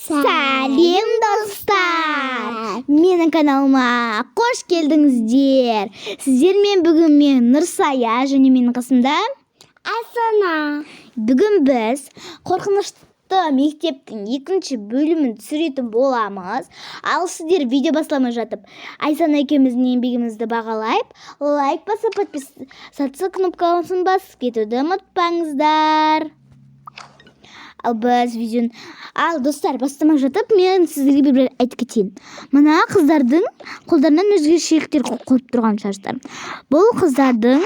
Сәлем достар! Менің каналыма қош келдіңіздер. Сіздермен бүгін мен Нұрсая және менің қасымда Айсана. Бүгін біз қорқынышты мектептің екінші бөлімін түсіретін боламыз. Ал сіздер видео басламай жатып, Айсана екеуміздің еңбегімізді бағалайып, лайк басып, подписаться кнопкасын басып кетуді ұмытпаңыздар. Ал достар, бастамай жатып, мен сіздерге бір айтып кетейін. Мына қыздардың қолдарынан өзгешеліктер қойып тұрған шығарсыздар. Бұл қыздардың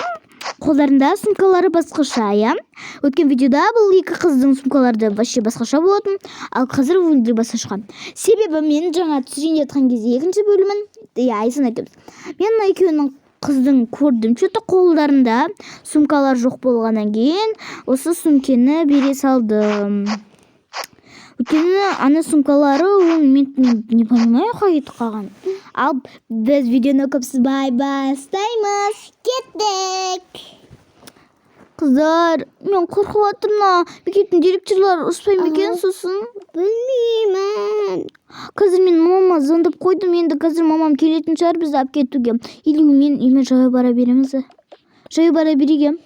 қолдарында сумкалары басқаша, иә. Өткен видеода бұл екі қыздың сумкалары вообще басқаша болатын, ал қазір өңдірі басқаша. Себебі мен жаңа түсірейін жатқан кезде екінші бөлімін, Айсана айтамыз. Мен екеуінің қыздың көрдім, что-то қолдарында сумкалар жоқ болғаннан кейін осы сумкені бере салдым. Өйткені ана сумкалары мен не понимаю, қайда қалған. Ал біз видеоны көпсізбай бастаймыз. Кеттік. Қыздар, мен қорқып жатырмын. Мектептің директорлары ұрыспай ма екен сосын? Білмеймін. Қазір мен мама звондап қойдым, енді қазір мамам келетін шығар бізді алып кетуге. Или мен үйіме жаяу бара береміз. Жаяу бара берейік.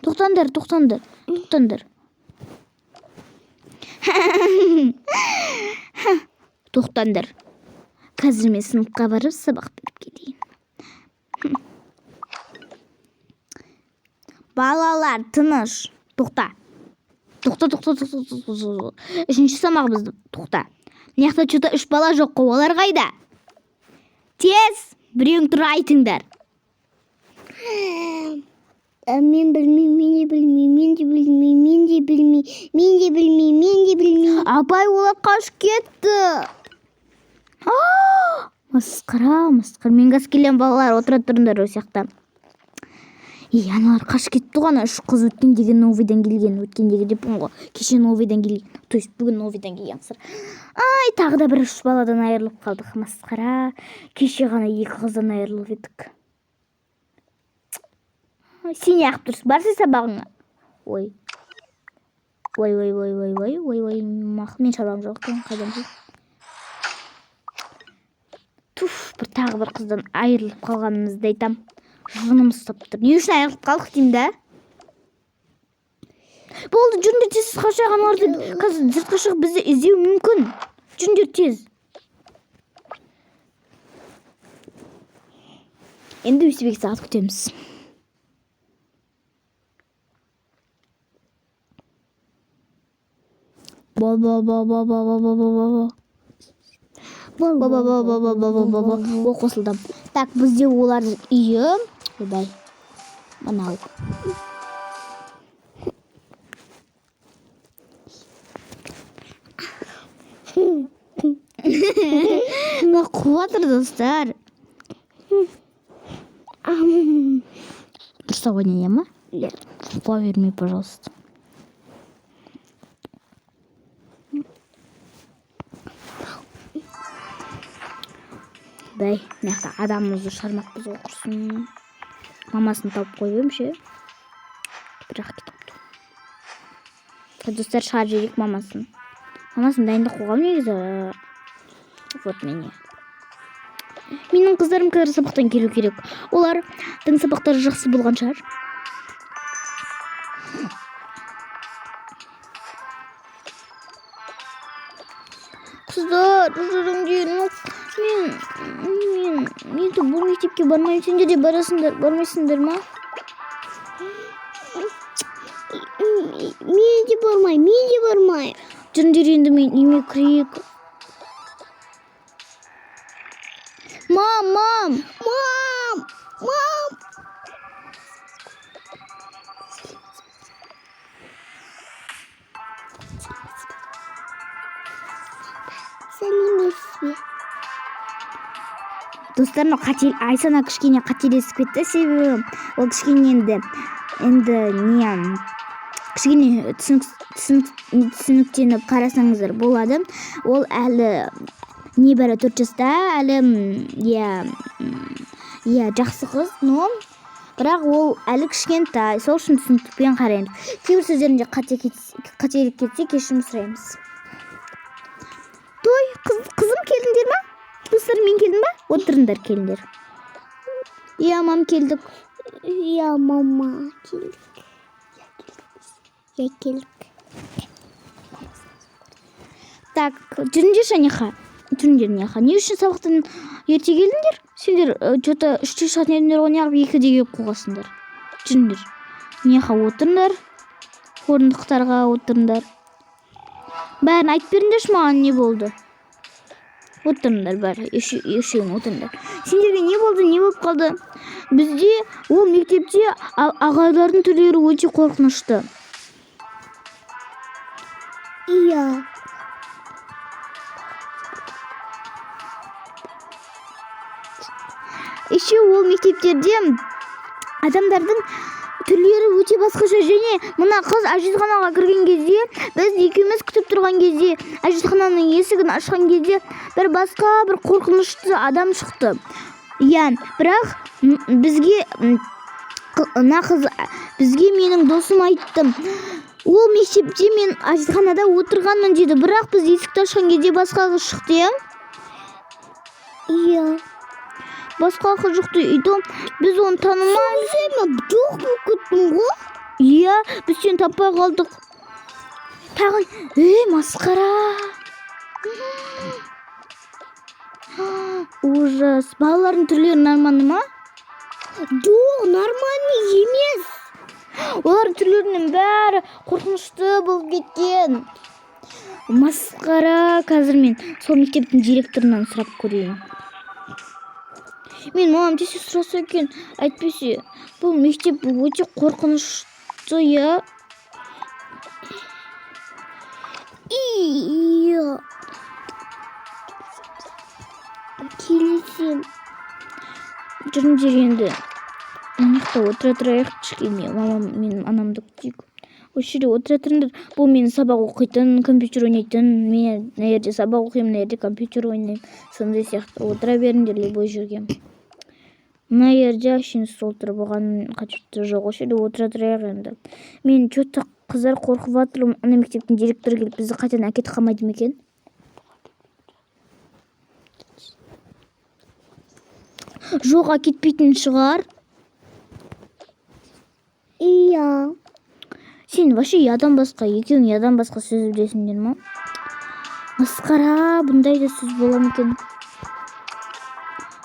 Тоқтаңдар. Тоқтаңдар. Қазір мен сыныпқа барып сабақ беріп кетейін. Балалар, тыныш. Тоқта. Үшінші сабақ бізді. Тоқта. Мына жақта үш бала жоқ қой, олар қайда? Тез, біреуің тұр айтыңдар. Мен білмеймін. Апай, олар қашып кетті. Масқара. Мен газ келген балалар отыра тұрыңдар осы жақта. Аналар қашып кетті ғана. Үш қыз өткендегі новыйдан келген. Өткендегі деп ғой. Кеше новыйдан келген. То есть бүгін новыйдан келген сыр. Тағы да бір үш баладан айырылып қалдық. Масқара. Кеше ғана екі қыздан айырылып едік. Сен яқып тұрсың. Барсың сабағыңа. Ой. Мен шабағым жоқ. Қайдан жоқ. Бір тағы бір қыздан айырылып қалғанымызды айтам. Жыным ұстап тұр. Не үшін айырылып қалдық деймін да? Болды, жүріңдер тез қашақ аналарды қазір сыртқа шығып бізді іздеу мүмкін. Жүріңдер тез. Енді өсібек сағат күтеміз. Ол қосылдым. Так, бізде олардың үйі. Ойбай. Манау. Қуатыр достар. Рисование ма? Поверь, пожалуйста. Бәй, мына адамымызды шығармақпыз оқырсын. Мамасын тауып қойып ше. Бірақ кетіпті. Достар шығар жерек мамасын. Мамасын дайындық қойғам негізі. Вот мені. Менің қыздарым қазір сабақтан келу керек. Олардың сабақтары жақсы болған шығар. Қыздар, жүріңдер. Мен бұл мектепке бармайым. Сендер де бармайсыңдар ма? Мен де бармай. Жүріңдер, енді мен үйіме кірейік. Мам! Достар, Айсана кішкене қателесіп кетті, себебі ол кішкене кішкене түсініктеніп қарасаңыздар болады. Ол әлі небәрі 4 жаста, әлі жақсы қыз, но Бірақ ол әлі кішкентай, сол үшін түсіністікпен қараймыз. Кейбір сөздерінде қателік кетсе кешірім сұраймыз. Той, қызым келдіңдер ма? Достарым, мен келдім ба? Отырыңдар, келіңдер. Иә, мам, келдік. Я мама келдік. Я келдік. Так, жүріңдер Шаняха. Жүріңдер Неха. Не үшін сабақтан ерте келдіңдер? Сендер что-то 3-те шығатын едіңдер ғой, неғып 2-де келіп қойғансыңдар. Жүріңдер. Неха, отырыңдар. Орындықтарға отырыңдар. Бәрін айтып беріңдерші маған не болды. Отырыңдар бәрі, үшеуің отырыңдар. Сендерге не болды, не болып қалды? Бізде ол мектепте ағайлардың түрлері өте қорқынышты. Иә. Еще ол мектептерде адамдардың түрлері өте басқаша, және мына қыз әжетханаға кірген кезде, біз екеуміз күтіп тұрған кезде, әжетхананың есігін ашқан кезде бір басқа бір қорқынышты адам шықты. Иә, бірақ бізге менің досым айтты. Ол мектепте мен әжетханада отырғанмын дейді, бірақ біз есікті ашқан кезде басқа қыз шықты. Иә. Басқа қыз шықты, біз оны танымаймыз. Сен жоқ болып кеттің ғой? Иә, біз сені таппай қалдық. Тағын, масқара. Ужас. Балалардың түрлері нормальный ма? Жоқ, нормальный емес. Олардың түрлерінің бәрі қорқынышты болып кеткен. Масқара. Қазір мен сол мектептің директорынан сұрап көрейін. Мен мамам тез сұраса екен, әйтпесе бұл мектеп өте қорқынышты, иә. Иә. Келесем. Жүріңдер енді. Мықты отыра тұрайық кішкене. Мамам мен анамды күтейік. Осы жерде отыра тұрыңдар. Бұл мен сабақ оқитын, компьютер ойнайтын. Мен мына жерде сабақ оқимын, мына жерде компьютер ойнаймын. Сондай сияқты отыра беріңдер любой жерге. Мына жерде ашинсыз отырып оған қажеті жоқ. Осы жерде отыра тұрайық енді. Мен что-то қыздар қорқып жатырмын. Ана мектептің директоры келіп бізді қайтадан әкетіп қалмайды ма екен? Жоқ, әкетпейтін шығар. Иә. Сен вообще ядан басқа, екеуің ядан басқа сөз білесіңдер ма? Масқара, бұндай да сөз бола ма екен?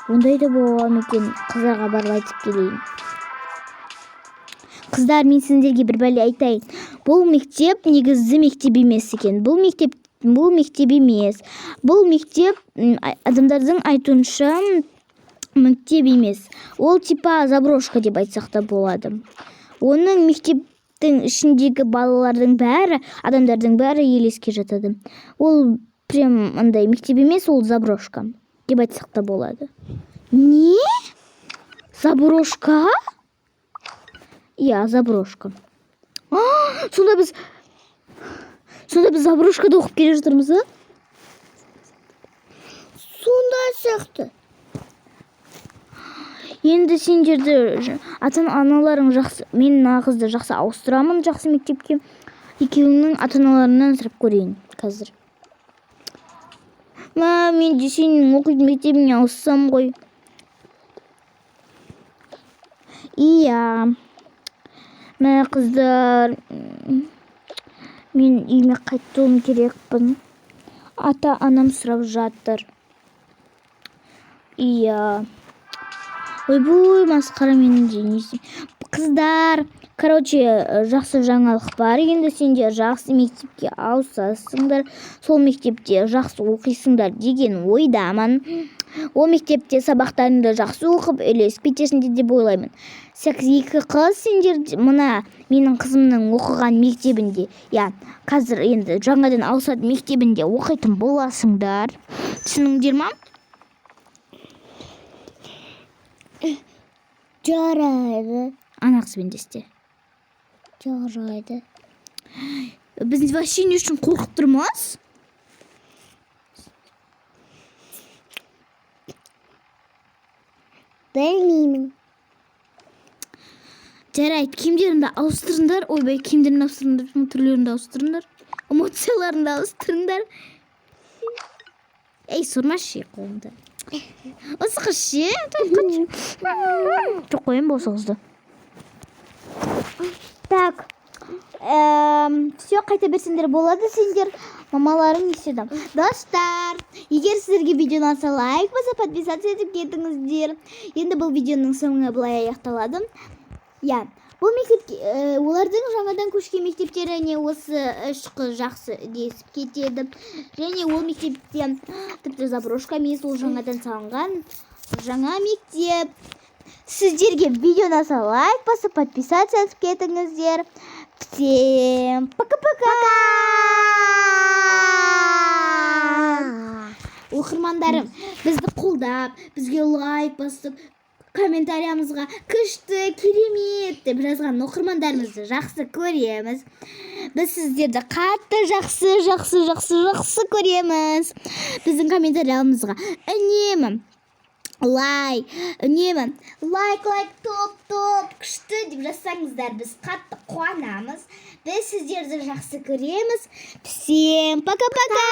Ондай да бола ма екен? Қыздарға барып айтып келейін. Қыздар, мен сендерге бір бәле айтайын. Бұл мектеп негізі мектеп емес екен. Бұл мектеп емес. Бұл мектеп адамдардың айтуынша мектеп емес. Ол типа заброшка деп айтсақ та болады. Оның мектептің ішіндегі балалардың бәрі, адамдардың бәрі елеске жатады. Ол прям андай мектеп емес, ол заброшка деп айтсақ та болады. Не? Заброшка? Иә, заброшка. Сонда біз заброшкада оқып келе жатырмыз, а? Сондай сияқты. Енді сендерді ата-аналарың жақсы, мен мына қызды жақсы ауыстырамын жақсы мектепке. Екеуіңнің ата-аналарынан сұрап көрейін қазір. Мен де сенің оқитын мектебіңе ауыссам ғой. Иә. Мә қыздар, мен үйіме қайтуым керекпін. Ата-анам сұрап жатыр. Иә. Ойбой, масқара менің денесім. Қыздар, жақсы жаңалық бар. Енді сендер жақсы мектепке ауысасыңдар. Сол мектепте жақсы оқисыңдар деген ойдамын. Ол мектепте сабақтарыңды жақсы оқып, үлесіп кетесіңдер деп ойлаймын. 8-2 қыз сендер мына менің қызымның оқыған мектебінде, я қазір енді жаңадан ауысатын мектебінде оқитын боласыңдар. Түсініңдер ма? Жарайды. Ана қызбен де істе. Жарайды. Біз вообще не үшін қорқып тұрмыз? Білмеймін. Жарайды, киімдеріңді ауыстырыңдар. Ойбай, киімдеріңді ауыстырыңдар, түрлеріңді ауыстырыңдар. Эмоцияларыңды ауыстырыңдар. Ей, сұрмашы қолыңды. Осы қыз ше? Жоқ қойын болса қызды. Так. Все, қайта берсеңдер болады сендер. Мамаларың естеді. Достар, егер сіздерге видео ұнаса лайк басып, подписаться етіп кетіңіздер. Енді бұл видеоның соңы былай аяқталады. Я, бұл мектепке, олардың жаңадан көшкен мектептеріне осы үш қыз жақсы десіп кетеді. Және ол мектептен тіпті заброшка емес, ол жаңадан салынған жаңа мектеп. Сіздерге видео ұнаса лайк басып, подписаться етіп кетіңіздер. Всем пока-пока! Оқырмандарым, бізді қолдап, бізге лайк басып, комментариямызға күшті, керемет деп жазған оқырмандарымызды жақсы көреміз. Біз сіздерді қатты жақсы көреміз. Біздің комментариямызға үнемі лайк, топ, күшті деп жазсаңыздар, біз қатты қуанамыз. Біз сіздерді жақсы көреміз. Всем пока-пока!